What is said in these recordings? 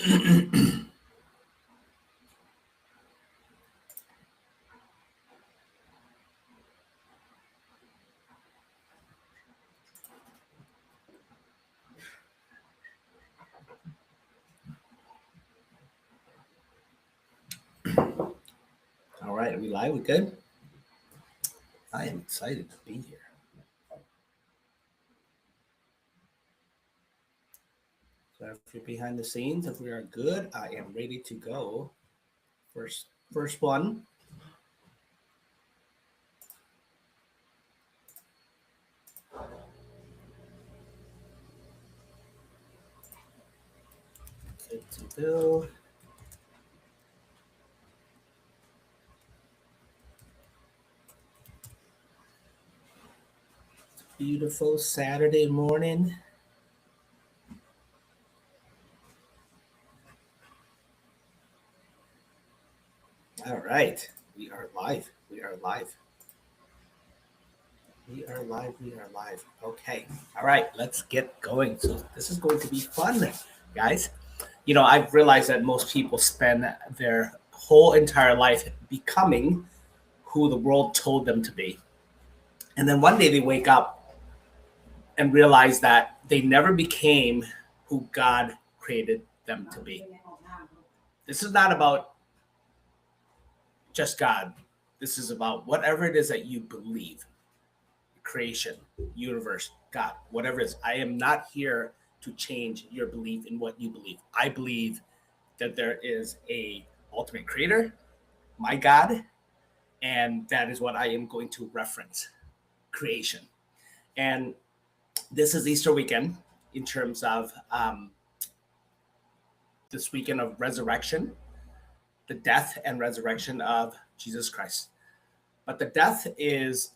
All right, are we live? We good? I am excited to be here. So if you're behind the scenes, if we are good, I am ready to go. First one. Good to go. Beautiful Saturday morning. All right, we are live. We are live. We are live. We are live. Okay. All right, let's get going. So this is going to be fun, guys. I've realized that most people spend their whole entire life becoming who the world told them to be. And then one day they wake up and realize that they never became who God created them to be. This is not about just God. This is about whatever it is that you believe, creation, universe, God, whatever it is. I am not here to change your belief in what you believe. I believe that there is a ultimate creator, my God, and that is what I am going to reference, creation. And this is Easter weekend in terms of this weekend of resurrection, the death and resurrection of Jesus Christ. But the death is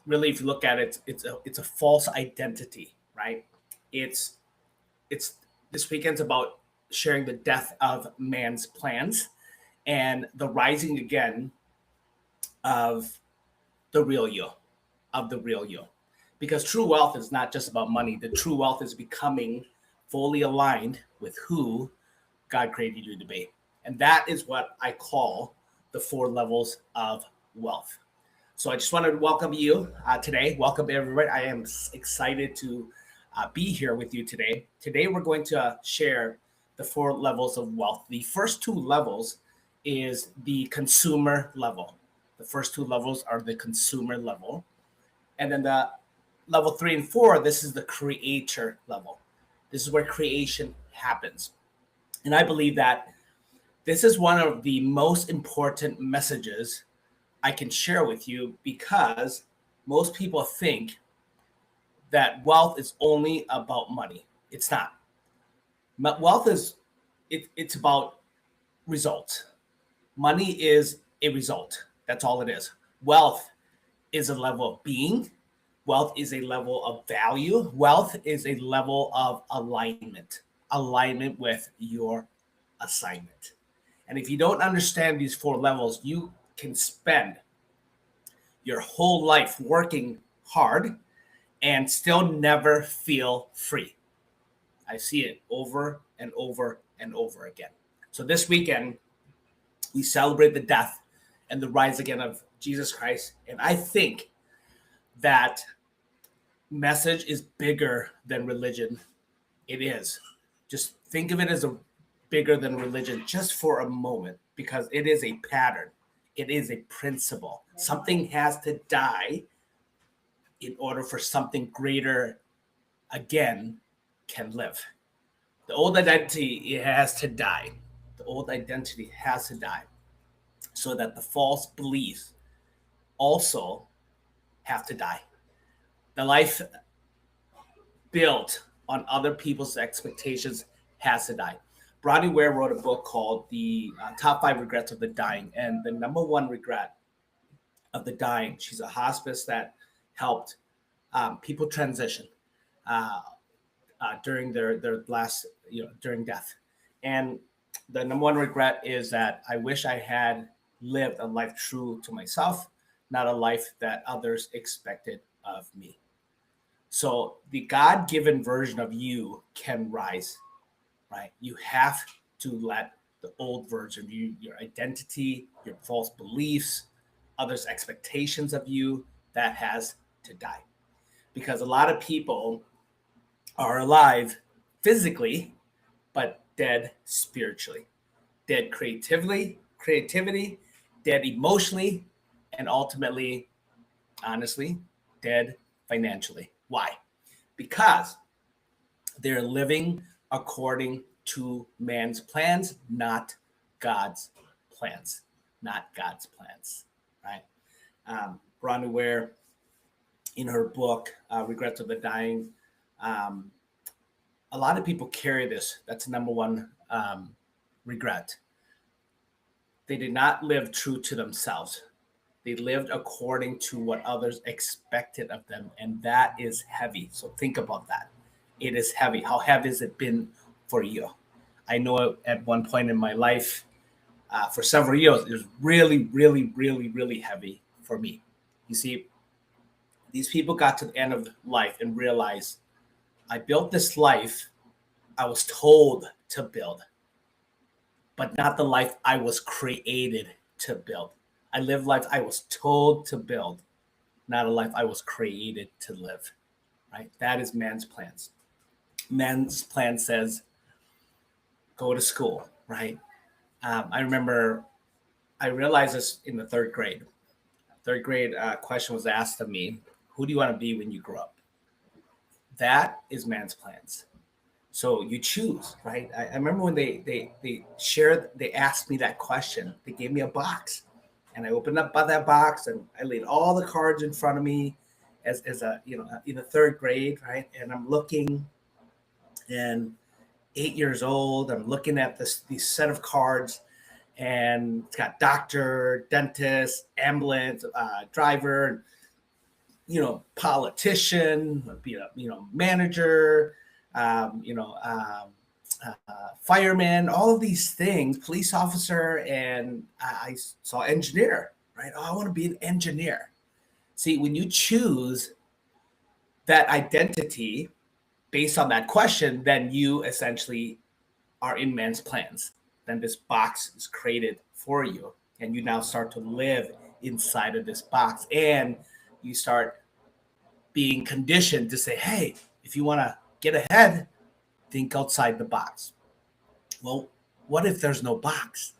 really, if you look at it, it's a false identity, right? It's it's this weekend's about sharing the death of man's plans and the rising again of the real you, of the real you. Because true wealth is not just about money. The true wealth is becoming fully aligned with who God created you to be. And that is what I call the four levels of wealth. So I just wanted to welcome you today. Welcome everybody. I am excited to be here with you today. Today we're going to share the four levels of wealth. The first two levels is the consumer level. The first two levels are the consumer level. And then the level 3 and 4, this is the creator level. This is where creation happens. And I believe that this is one of the most important messages I can share with you because most people think that wealth is only about money. It's not. Wealth is it's about results. Money is a result. That's all it is. Wealth is a level of being. Wealth is a level of value. Wealth is a level of alignment with your assignment. And if you don't understand these four levels, you can spend your whole life working hard and still never feel free. I see it over and over and over again. So this weekend, we celebrate the death and the rise again of Jesus Christ. And I think that message is bigger than religion. It is. Just think of it as a bigger than religion just for a moment because it is a pattern. It is a principle. Something has to die in order for something greater again can live. The old identity it has to die. The old identity has to die so that the false beliefs also have to die. The life built on other people's expectations has to die. Bronnie Ware wrote a book called The Top 5 Regrets of the Dying. And the number one regret of the dying, she's a hospice that helped people transition during their last, during death. And the number one regret is that I wish I had lived a life true to myself, not a life that others expected of me. So the God given version of you can rise, right? You have to let the old version of you, your identity, your false beliefs, others' expectations of you, that has to die. Because a lot of people are alive physically, but dead spiritually, dead creativity, dead emotionally, and ultimately, honestly, dead financially. Why? Because they're living according to man's plans, not God's plans, not God's plans, right? Bronnie Ware, in her book, Regrets of the Dying, um, a lot of people carry this. That's number one regret. They did not live true to themselves. They lived according to what others expected of them, and that is heavy. So think about that. It is heavy. How heavy has it been for you? I know at one point in my life, for several years, it was really, really, really, really heavy for me. You see, these people got to the end of life and realized I built this life I was told to build, but not the life I was created to build. I live life I was told to build, not a life I was created to live. Right? That is man's plans. Man's plan says go to school. Right? I remember I realized this in the third grade. Third grade question was asked of me: who do you want to be when you grow up? That is man's plans. So you choose, right? I remember when they asked me that question. They gave me a box, and I opened up that box, and I laid all the cards in front of me, as a in the third grade, right? And I'm looking, and 8 years old, I'm looking at these set of cards, and it's got doctor, dentist, ambulance, driver, politician, manager, um, you know, um, fireman, all of these things, police officer, and I saw engineer, right? Oh, I want to be an engineer. See, when you choose that identity based on that question, then you essentially are in man's plans. Then this box is created for you, and you now start to live inside of this box, and you start being conditioned to say, hey, if you want to get ahead, think outside the box. Well, what if there's no box?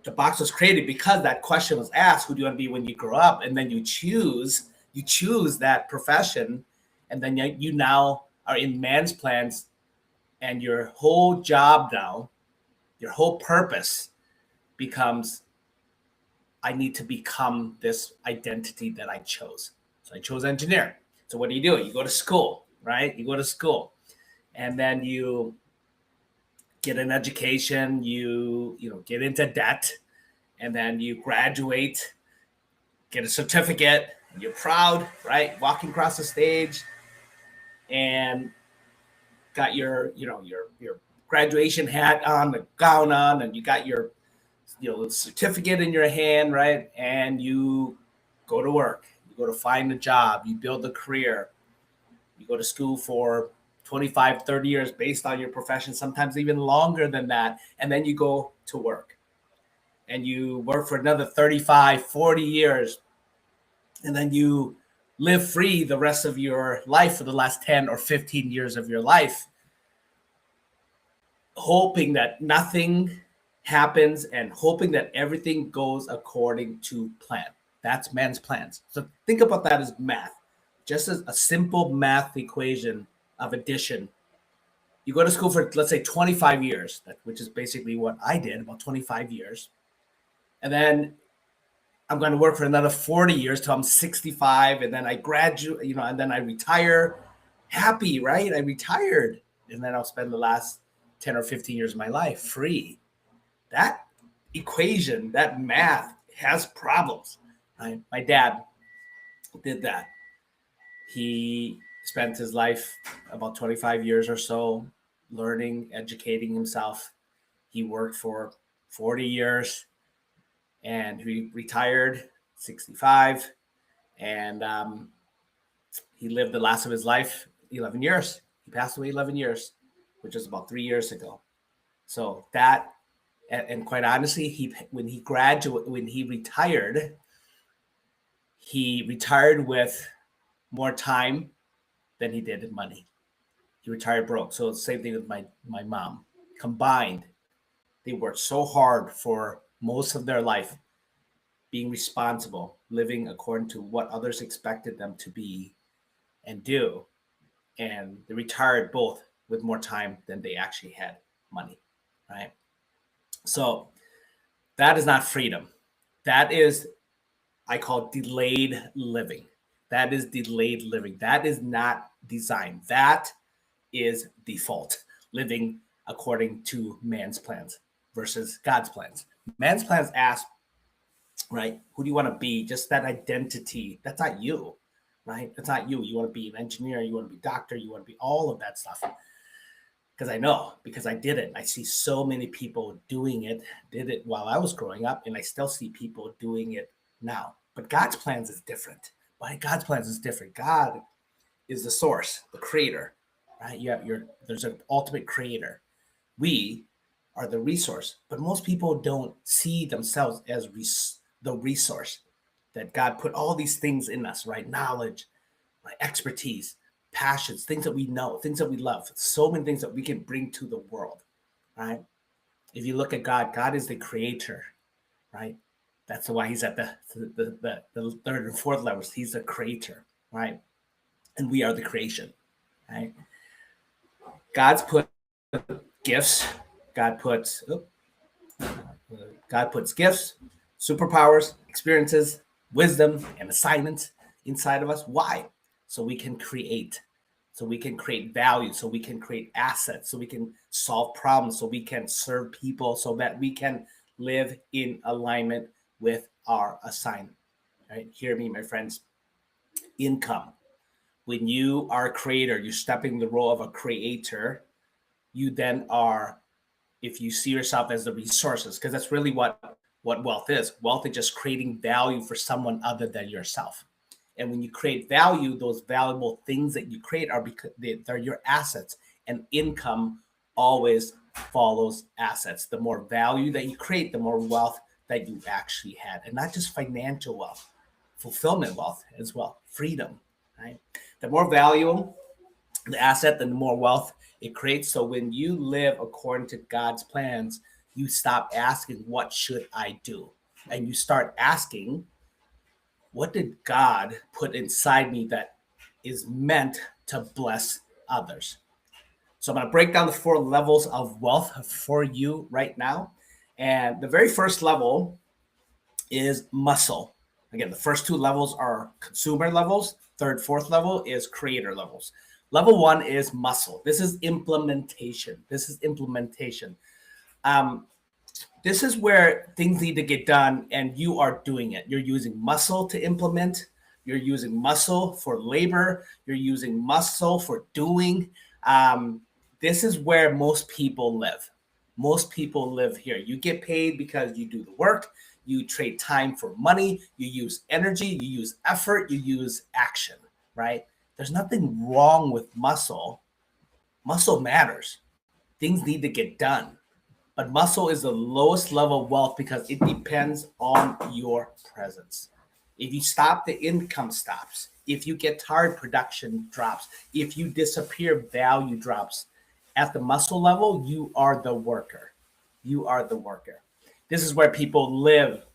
The box was created because that question was asked, who do you want to be when you grow up? And then you choose that profession, and then you now are in man's plans, and your whole job now, your whole purpose becomes, I need to become this identity that I chose. So I chose engineer. So what do? You go to school, right? You go to school, and then you get an education, you get into debt, and then you graduate, get a certificate, you're proud, right? Walking across the stage, and got your graduation hat on, the gown on, and you got your certificate in your hand, right? And you go to work, you go to find a job, you build a career, you go to school for 25, 30 years based on your profession, sometimes even longer than that. And then you go to work and you work for another 35, 40 years. And then you live free the rest of your life for the last 10 or 15 years of your life, hoping that nothing happens and hoping that everything goes according to plan. That's man's plans. So think about that as math, just as a simple math equation of addition. You go to school for, let's say, 25 years, which is basically what I did, about 25 years. And then I'm going to work for another 40 years till I'm 65. And then I graduate, and then I retire happy, right? I retired. And then I'll spend the last 10 or 15 years of my life free. That equation, that math has problems. Right? My dad did that. He spent his life, about 25 years or so, learning, educating himself. He worked for 40 years, and he retired 65, and he lived the last of his life 11 years. He passed away 11 years, which is about 3 years ago. So that, and quite honestly, when he retired with more time than he did in money. He retired broke. So it's the same thing with my mom. Combined, they worked so hard for most of their life, being responsible, living according to what others expected them to be and do. And they retired both with more time than they actually had money, right? So that is not freedom. That is, I call delayed living. That is delayed living. That is not design. That is default living according to man's plans versus God's plans. Man's plans ask, right? Who do you want to be? Just that identity. That's not you, right? That's not you. You want to be an engineer. You want to be a doctor. You want to be all of that stuff. Because I know, because I did it. I see so many people doing it, did it while I was growing up, and I still see people doing it now. But God's plans is different. Why God's plans is different? God is the source, the creator, right? There's an ultimate creator. We are the resource, but most people don't see themselves as the resource that God put all these things in us, right? Knowledge, right? Expertise, passions, things that we know, things that we love, so many things that we can bring to the world, right? If you look at God, God is the creator, right? That's why he's at the third and fourth levels. He's the creator, right? And we are the creation, right? God's put gifts. God puts God puts gifts, superpowers, experiences, wisdom, and assignments inside of us. Why? So we can create. So we can create value. So we can create assets. So we can solve problems. So we can serve people. So that we can live in alignment with our assignment. Right? Hear me, my friends. Income. When you are a creator, you're stepping the role of a creator. You then are, if you see yourself as the resources, because that's really what wealth is. Wealth is just creating value for someone other than yourself. And when you create value, those valuable things that you create are because they're your assets. And income always follows assets. The more value that you create, the more wealth that you actually had, and not just financial wealth, fulfillment wealth as well, freedom. Right? The more value the asset, the more wealth it creates. So when you live according to God's plans, you stop asking, what should I do? And you start asking, what did God put inside me that is meant to bless others? So I'm going to break down the 4 levels of wealth for you right now. And the very first level is muscle. Again, the first 2 levels are consumer levels. Third, fourth level is creator levels. Level 1 is muscle. This is implementation. This is where things need to get done, and you are doing it. You're using muscle to implement. You're using muscle for labor. You're using muscle for doing. This is where most people live. Most people live here. You get paid because you do the work. You trade time for money. You use energy. You use effort. You use action, right? There's nothing wrong with muscle. Muscle matters. Things need to get done. But muscle is the lowest level of wealth because it depends on your presence. If you stop, the income stops. If you get tired, production drops. If you disappear, value drops. At the muscle level, you are the worker. You are the worker. This is where people live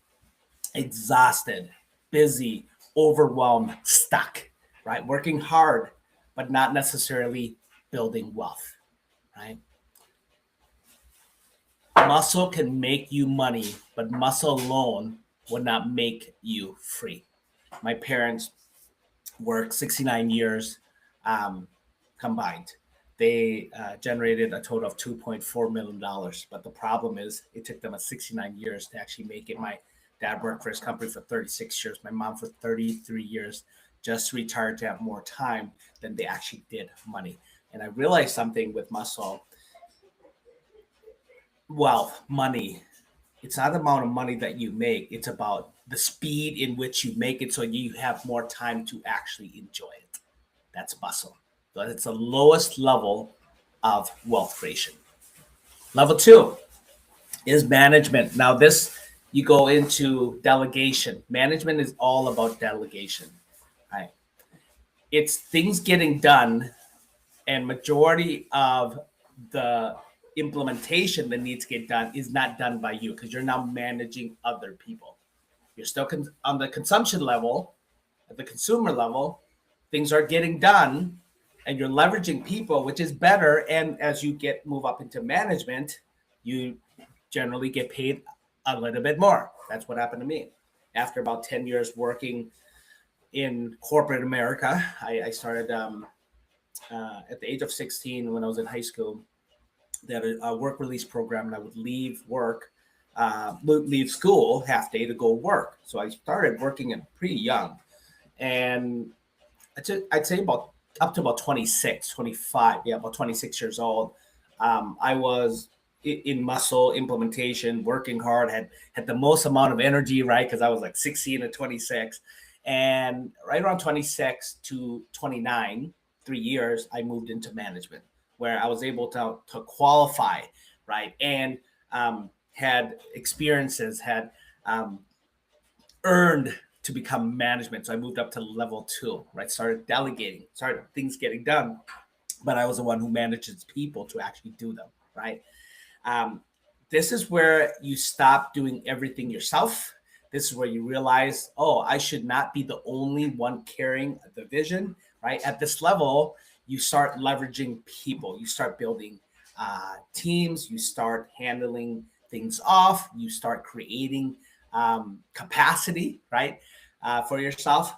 exhausted, busy, overwhelmed, stuck, right? Working hard, but not necessarily building wealth, right? Muscle can make you money, but muscle alone would not make you free. My parents worked 69 years combined. They generated a total of $2.4 million. But the problem is, it took them 69 years to actually make it. My dad worked for his company for 36 years, my mom for 33 years, just retired to have more time than they actually did money. And I realized something with muscle wealth, money. It's not the amount of money that you make, it's about the speed in which you make it so you have more time to actually enjoy it. That's muscle. So it's the lowest level of wealth creation. Level two is management. Now, this you go into delegation. Management is all about delegation. Right? It's things getting done, and majority of the implementation that needs to get done is not done by you because you're now managing other people. You're still on the consumption level, at the consumer level, things are getting done, and you're leveraging people, which is better. And as you get move up into management, you generally get paid a little bit more. That's what happened to me. After about 10 years working in corporate America, I started at the age of 16 when I was in high school. They had a work release program, and I would leave work, leave school half day to go work. So I started working at pretty young, and I'd say about up to about 26, 25, yeah, about 26 years old. I was in muscle implementation, working hard, had the most amount of energy, right? Because I was like 16 to 26. And right around 26 to 29, 3 years, I moved into management where I was able to qualify, right? And had experiences, had earned to become management. So I moved up to level two, right? Started delegating, started things getting done, but I was the one who manages people to actually do them, right? Um, this is where you stop doing everything yourself. This is where you realize, oh, I should not be the only one carrying the vision, right? At this level, you start leveraging people, you start building teams, you start handling things off, you start creating capacity, right, for yourself.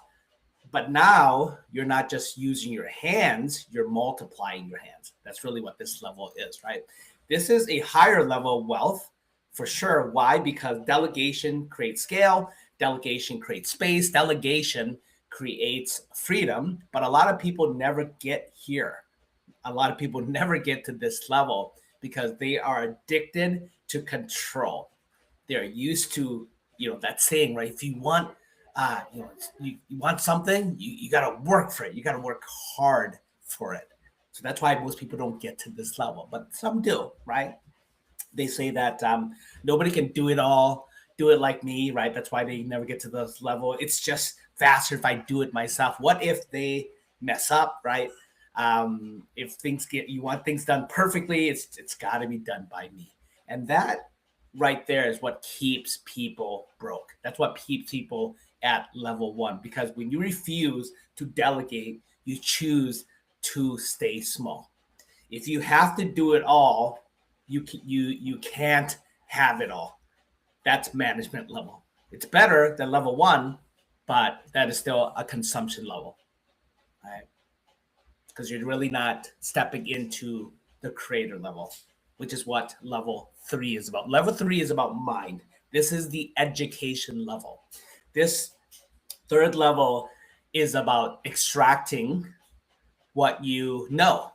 But now you're not just using your hands, you're multiplying your hands. That's really what this level is, right? This is a higher level of wealth for sure. Why? Because delegation creates scale, delegation creates space, delegation creates freedom. But a lot of people never get here. A lot of people never get to this level because they are addicted to control. They're used to, that saying, right? If you want, you want something, you got to work for it. You got to work hard for it. So that's why most people don't get to this level, but some do, right? They say that nobody can do it all, do it like me, right? That's why they never get to this level. It's just faster if I do it myself. What if they mess up, right? If you want things done perfectly, it's got to be done by me, and that right there is what keeps people broke. That's what keeps people at level one, because when you refuse to delegate, you choose to stay small. If you have to do it all, you can't have it all. That's management level. It's better than level one, but that is still a consumption level, right? Because you're really not stepping into the creator level, which is what level three is about. Level three is about mind. This is the education level. This third level is about extracting what you know,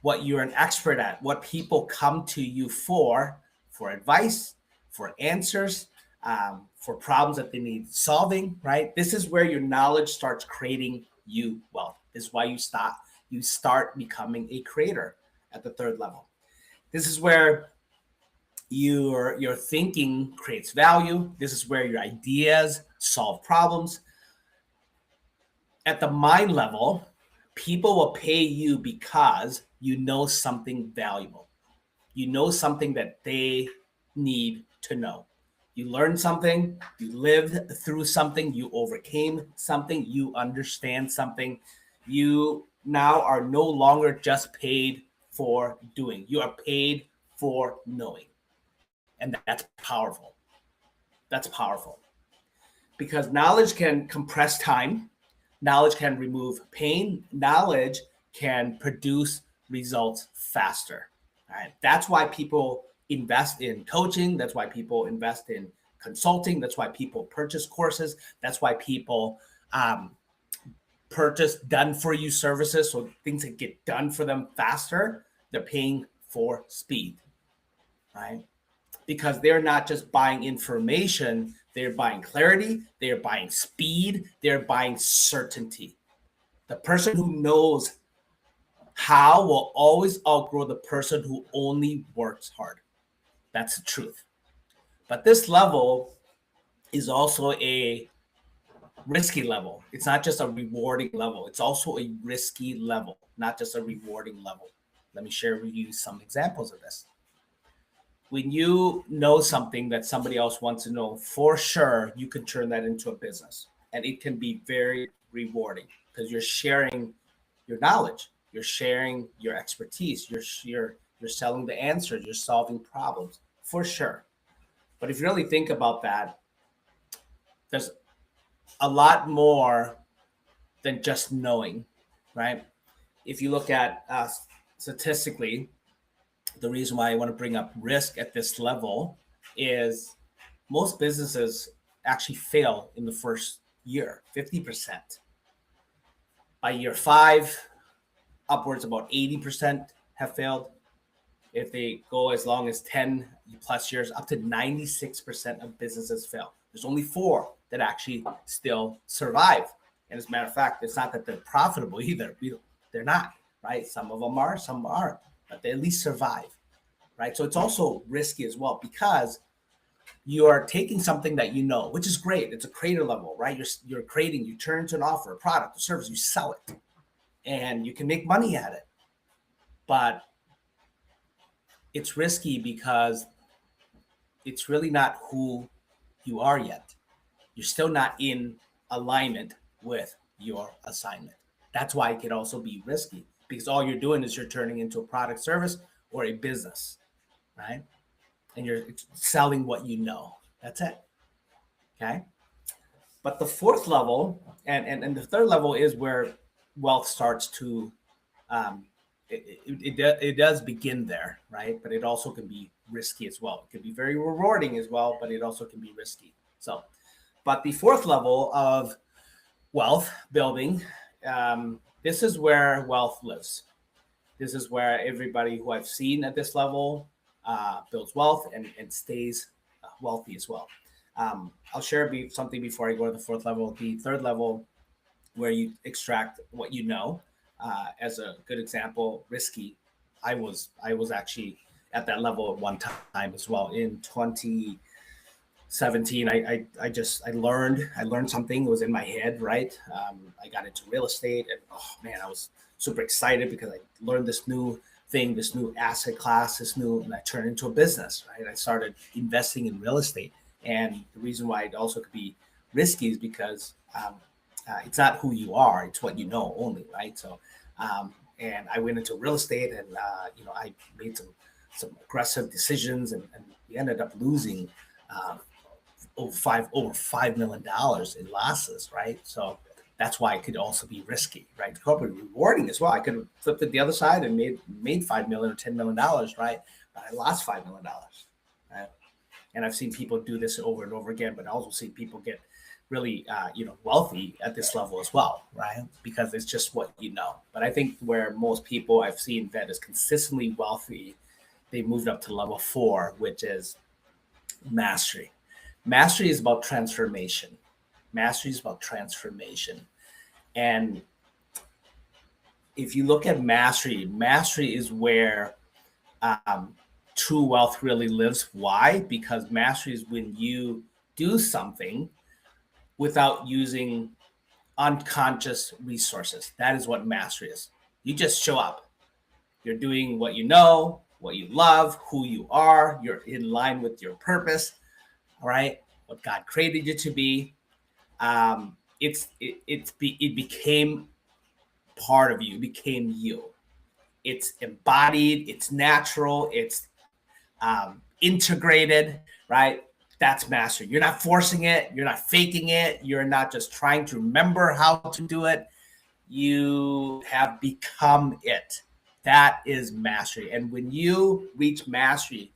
what you're an expert at, what people come to you for advice, for answers, for problems that they need solving, right? This is where your knowledge starts creating you wealth. This is why you start becoming a creator at the third level. This is where your thinking creates value. This is where your ideas solve problems. At the mind level, people will pay you because you know something valuable. You know something that they need to know. You learned something, you lived through something, you overcame something, you understand something. You now are no longer just paid for doing, you are paid for knowing. And that's powerful. That's powerful because knowledge can compress time, knowledge can remove pain, knowledge can produce results faster. All right. That's why people invest in coaching. That's why people invest in consulting. That's why people purchase courses. That's why people purchase done for you services. So things that get done for them faster, they're paying for speed, right? Because they're not just buying information, they're buying clarity, they're buying speed, they're buying certainty. The person who knows How will always outgrow the person who only works hard. That's the truth. But this level is also a risky level. It's not just a rewarding level. It's also a risky level, not just a rewarding level. Let me share with you some examples of this. When you know something that somebody else wants to know, for sure, you can turn that into a business. And it can be very rewarding because you're sharing your knowledge, you're sharing your expertise, you're selling the answers, you're solving problems, for sure. But if you really think about that, there's a lot more than just knowing, right? If you look at statistically, the reason why I want to bring up risk at this level is most businesses actually fail in the first year, 50%. By year 5, upwards about 80% have failed. If they go as long as 10 plus years, up to 96% of businesses fail. There's only 4 that actually still survive. And as a matter of fact, it's not that they're profitable either. They're not, right? Some of them are, some aren't, but they at least survive, right? So it's also risky as well because you are taking something that you know, which is great. It's a creator level, right? You're creating, you turn into an offer, a product, a service, you sell it, and you can make money at it. But it's risky because it's really not who you are yet. You're still not in alignment with your assignment. That's why it can also be risky because all you're doing is you're turning into a product, service, or a business, right? And you're selling what you know. That's it. Okay. But the 4th level and the 3rd level is where wealth starts to um, it does begin there, right? But it also can be risky as well. It can be very rewarding as well, but it also can be risky. So, but the 4th level of wealth building, this is where wealth lives. This is where everybody who I've seen at this level builds wealth and stays wealthy as well. I'll share something before I go to the 4th level. The 3rd level, where you extract what you know, as a good example, risky. I was actually at that level at one time as well in 2017. I learned something. It was in my head, right? I got into real estate, and oh man, I was super excited because I learned this new thing, this new asset class, and I turned it into a business, right? I started investing in real estate, and the reason why it also could be risky is because it's not who you are; it's what you know only, right? So, and I went into real estate, and I made some aggressive decisions, and we ended up losing over $5 million in losses, right? So that's why it could also be risky, right? It could be rewarding as well. I could have flipped it the other side and made $5 million or $10 million, right? But I lost $5 million, right? And I've seen people do this over and over again, but I also see people get really wealthy at this level as well, right? Because it's just what you know. But I think where most people I've seen that is consistently wealthy, they moved up to level 4, which is mastery. Mastery is about transformation. Mastery is about transformation. And if you look at mastery is where true wealth really lives. Why? Because mastery is when you do something without using unconscious resources. That is what mastery is. You just show up. You're doing what you know, what you love, who you are. You're in line with your purpose, all right? What God created you to be. It became part of you, became you. It's embodied, it's natural, it's integrated, right? That's mastery. You're not forcing it, you're not faking it, you're not just trying to remember how to do it. You have become it. That is mastery. And when you reach mastery,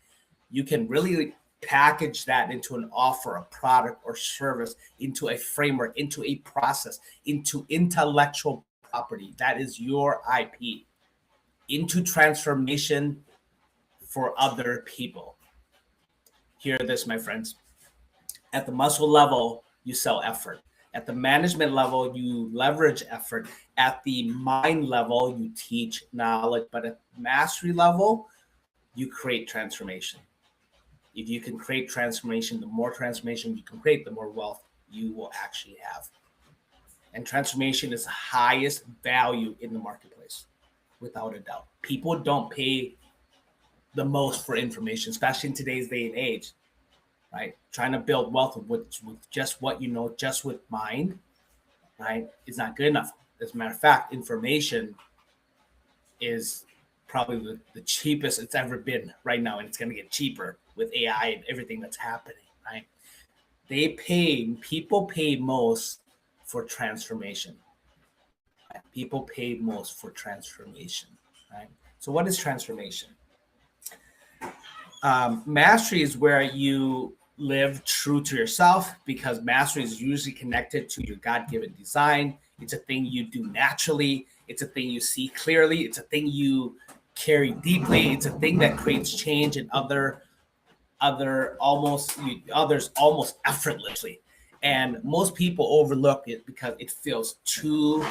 you can really package that into an offer, a product or service, into a framework, into a process, into intellectual property. That is your IP, into transformation for other people. Hear this, my friends. At the muscle level, you sell effort. At the management level, you leverage effort. At the mind level, you teach knowledge. But at mastery level, you create transformation. If you can create transformation, the more transformation you can create, the more wealth you will actually have. And transformation is the highest value in the marketplace, without a doubt. People don't pay the most for information, especially in today's day and age, right? Trying to build wealth with just what you know, just with mind, right, is not good enough. As a matter of fact, information is probably the cheapest it's ever been right now, and it's going to get cheaper with AI and everything that's happening, right? People pay most for transformation. Right? People pay most for transformation, right? So what is transformation? Mastery is where you live true to yourself, because mastery is usually connected to your God-given design. It's a thing you do naturally. It's a thing you see clearly. It's a thing you carry deeply. It's a thing that creates change in others almost effortlessly. And most people overlook it because it feels too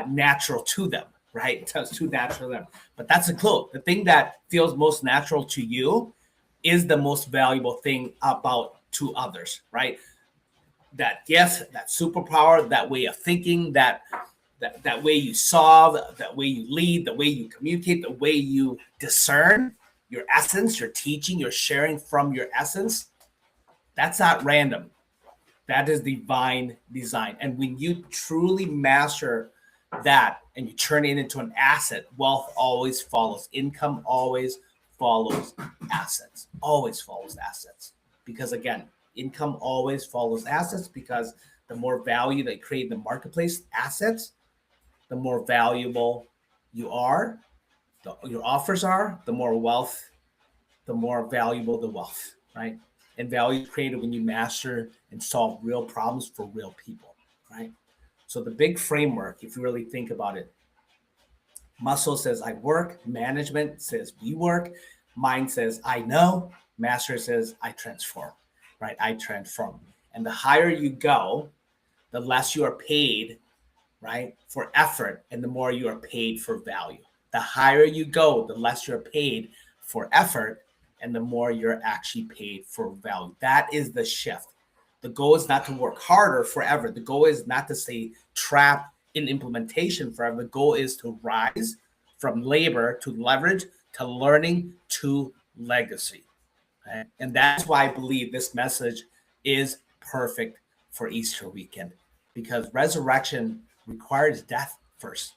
natural to them, right? It's too natural to them. But that's a clue. The thing that feels most natural to you is the most valuable thing about to others, right? That gift, that superpower, that way of thinking, that way you solve, that way you lead, the way you communicate, the way you discern your essence, your teaching, you're sharing from your essence. That's not random. That is divine design. And when you truly master that and you turn it into an asset, wealth always follows. Income always follows assets. Always follows assets. Because again, income always follows assets, because the more value they create in the marketplace, assets, the more valuable you are, your offers are, the more wealth, the more valuable the wealth, right? And value is created when you master and solve real problems for real people, right? So the big framework, if you really think about it, muscle says I work, management says we work, mind says I know, master says I transform, right? I transform. And the higher you go, the less you are paid, right, for effort, and the more you are paid for value. The higher you go, the less you're paid for effort, and the more you're actually paid for value. That is the shift. The goal is not to work harder forever. The goal is not to stay trapped in implementation forever. The goal is to rise from labor to leverage to learning to legacy. Okay? And that's why I believe this message is perfect for Easter weekend, because resurrection requires death first.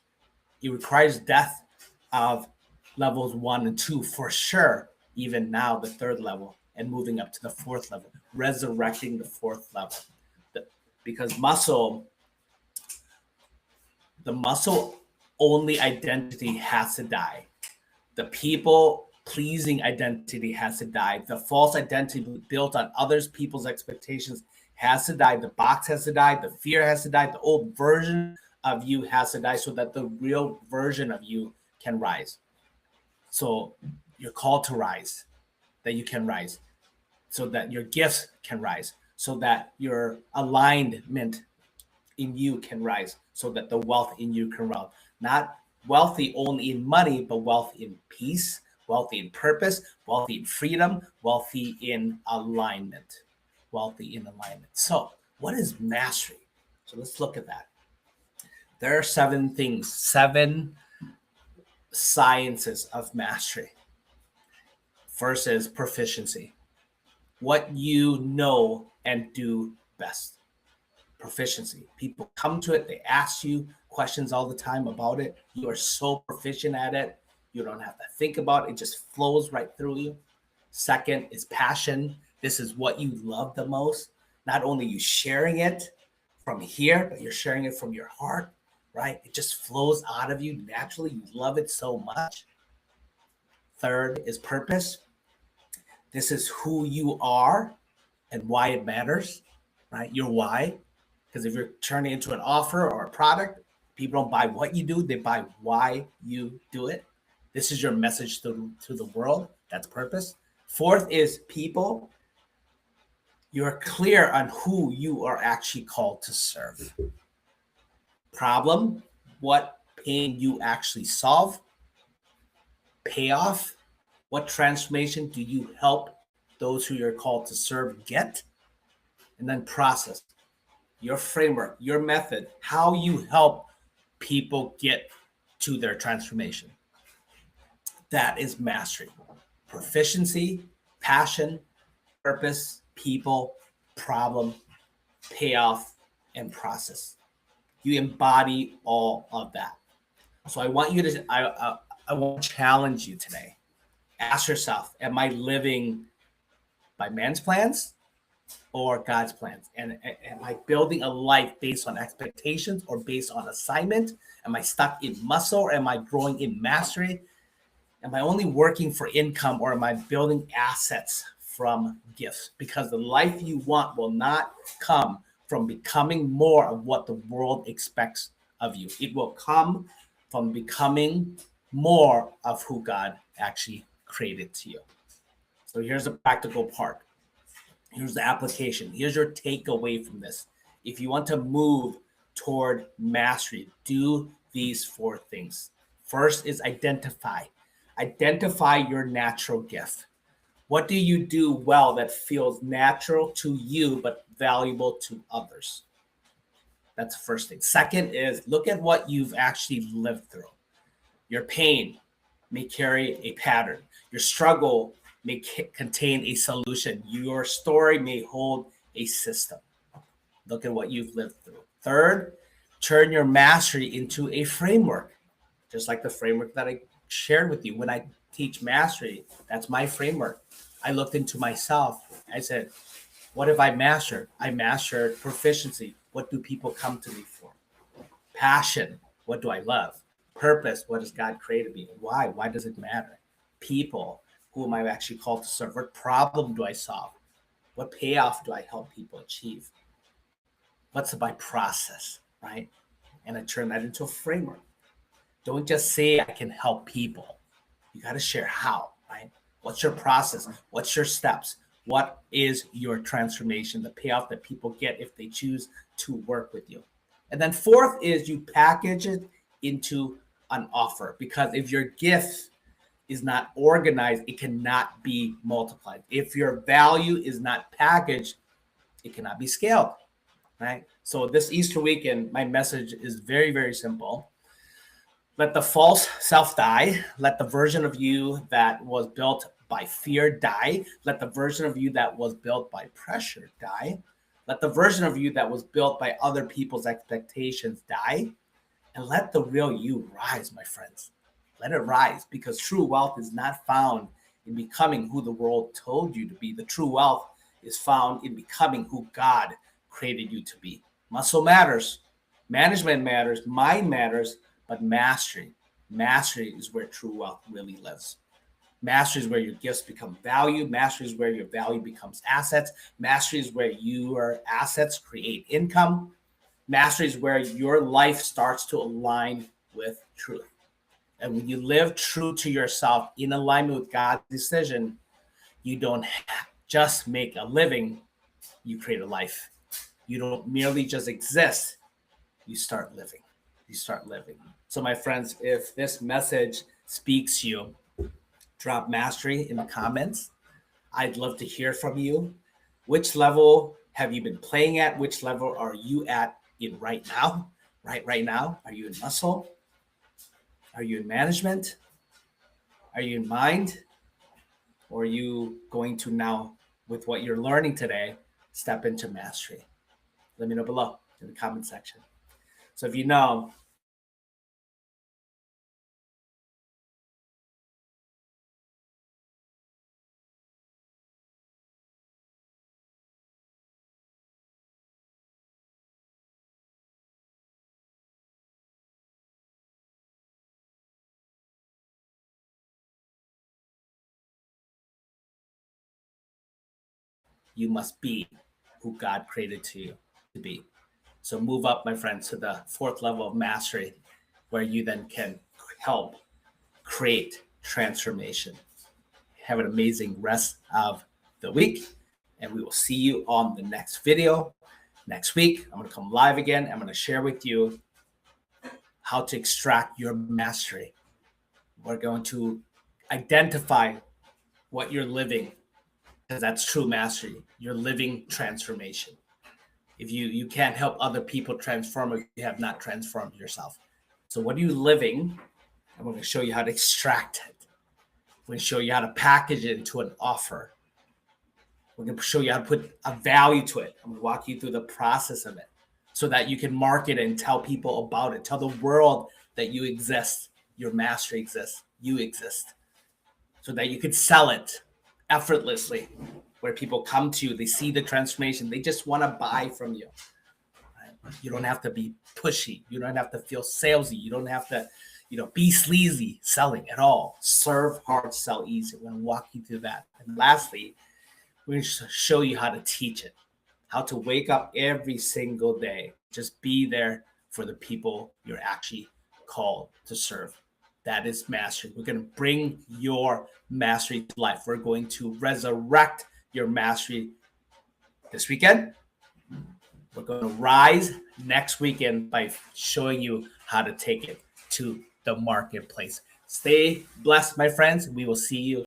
It requires death of levels 1 and 2 for sure, even now the third level and moving up to the fourth level, resurrecting the fourth level. Because the muscle only identity has to die. The people pleasing identity has to die. The false identity built on others people's expectations has to die. The box has to die. The fear has to die. The old version of you has to die, so that the real version of you can rise. So you're called to rise, that you can rise, so that your gifts can rise, so that your alignment in you can rise, so that the wealth in you can rise. Not wealthy only in money, but wealth in peace, wealthy in purpose, wealthy in freedom, wealthy in alignment. Wealthy in alignment. So, what is mastery? So, let's look at that. There are 7 things, 7 sciences of mastery. First is proficiency, what you know and do best. Proficiency. People come to it, they ask you questions all the time about it. You are so proficient at it, you don't have to think about it, it just flows right through you. Second is passion. This is what you love the most. Not only you sharing it from here, but you're sharing it from your heart, right? It just flows out of you naturally. You love it so much. Third is purpose. This is who you are and why it matters, right? Your why. Because if you're turning into an offer or a product, people don't buy what you do, they buy why you do it. This is your message to the world. That's purpose. Fourth is people. You're clear on who you are actually called to serve. Problem, what pain you actually solve. Payoff, what transformation do you help those who you're called to serve get? And then process, your framework, your method, how you help people get to their transformation. That is mastery. Proficiency, passion, purpose, people, problem, payoff, and process. You embody all of that. So I want you to, I want to challenge you today. Ask yourself, am I living by man's plans or God's plans? And am I building a life based on expectations or based on assignment? Am I stuck in muscle or am I growing in mastery? Am I only working for income or am I building assets from gifts? Because the life you want will not come from becoming more of what the world expects of you. It will come from becoming more of who God actually created to you. So here's the practical part. Here's the application. Here's your takeaway from this. If you want to move toward mastery, do these 4 things. First is identify. Identify your natural gift. What do you do well that feels natural to you but valuable to others? That's the first thing. Second is look at what you've actually lived through. Your pain may carry a pattern. Your struggle may contain a solution. Your story may hold a system. Look at what you've lived through. Third, turn your mastery into a framework, just like the framework that I shared with you. When I teach mastery, that's my framework. I looked into myself. I said, what have I mastered? I mastered proficiency. What do people come to me for? Passion. What do I love? Purpose. What has God created me? Why? Why does it matter? People. Who am I actually called to serve? What problem do I solve? What payoff do I help people achieve? What's my process, right? And I turn that into a framework. Don't just say I can help people. You got to share how, right? What's your process? What's your steps? What is your transformation, the payoff that people get if they choose to work with you? And then fourth is you package it into an offer, because if your gift is not organized, it cannot be multiplied. If your value is not packaged, it cannot be scaled, right? So this Easter weekend, my message is very, very simple. Let the false self die. Let the version of you that was built by fear die. Let the version of you that was built by pressure die. Let the version of you that was built by other people's expectations die. And let the real you rise, my friends. Let it rise, because true wealth is not found in becoming who the world told you to be. The true wealth is found in becoming who God created you to be. Muscle matters, management matters, mind matters, but mastery is where true wealth really lives. Mastery is where your gifts become value. Mastery is where your value becomes assets. Mastery is where your assets create income. Mastery is where your life starts to align with truth. And when you live true to yourself in alignment with God's decision, you don't just make a living, you create a life. You don't merely just exist, you start living. You start living. So, my friends, if this message speaks you, drop mastery in the comments. I'd love to hear from you. Which level have you been playing at? Which level are you at in right now? Right now? Are you in muscle? Are you in management? Are you in mind? Or are you going to now, with what you're learning today, step into mastery? Let me know below in the comment section. So if you know, you must be who God created you to be. So move up, my friends, to the 4th level of mastery, where you then can help create transformation. Have an amazing rest of the week, And we will see you on the next video. Next week, I'm going to come live again. I'm going to share with you how to extract your mastery. We're going to identify what you're living, because that's true mastery. You're living transformation. If you can't help other people transform if you have not transformed yourself. So what are you living? I'm going to show you how to extract it. We're going to show you how to package it into an offer. We're going to show you how to put a value to it. I'm going to walk you through the process of it so that you can market it and tell people about it. Tell the world that you exist. Your mastery exists. You exist. So that you could sell it effortlessly, where people come to you, they see the transformation. They just want to buy from you. Right? You don't have to be pushy. You don't have to feel salesy. You don't have to, be sleazy selling at all. Serve hard, sell easy. We're going to walk you through that. And lastly, we're going to show you how to teach it, how to wake up every single day. Just be there for the people you're actually called to serve. That is mastery. We're going to bring your mastery to life. We're going to resurrect your mastery this weekend. We're going to rise next weekend by showing you how to take it to the marketplace. Stay blessed, my friends. We will see you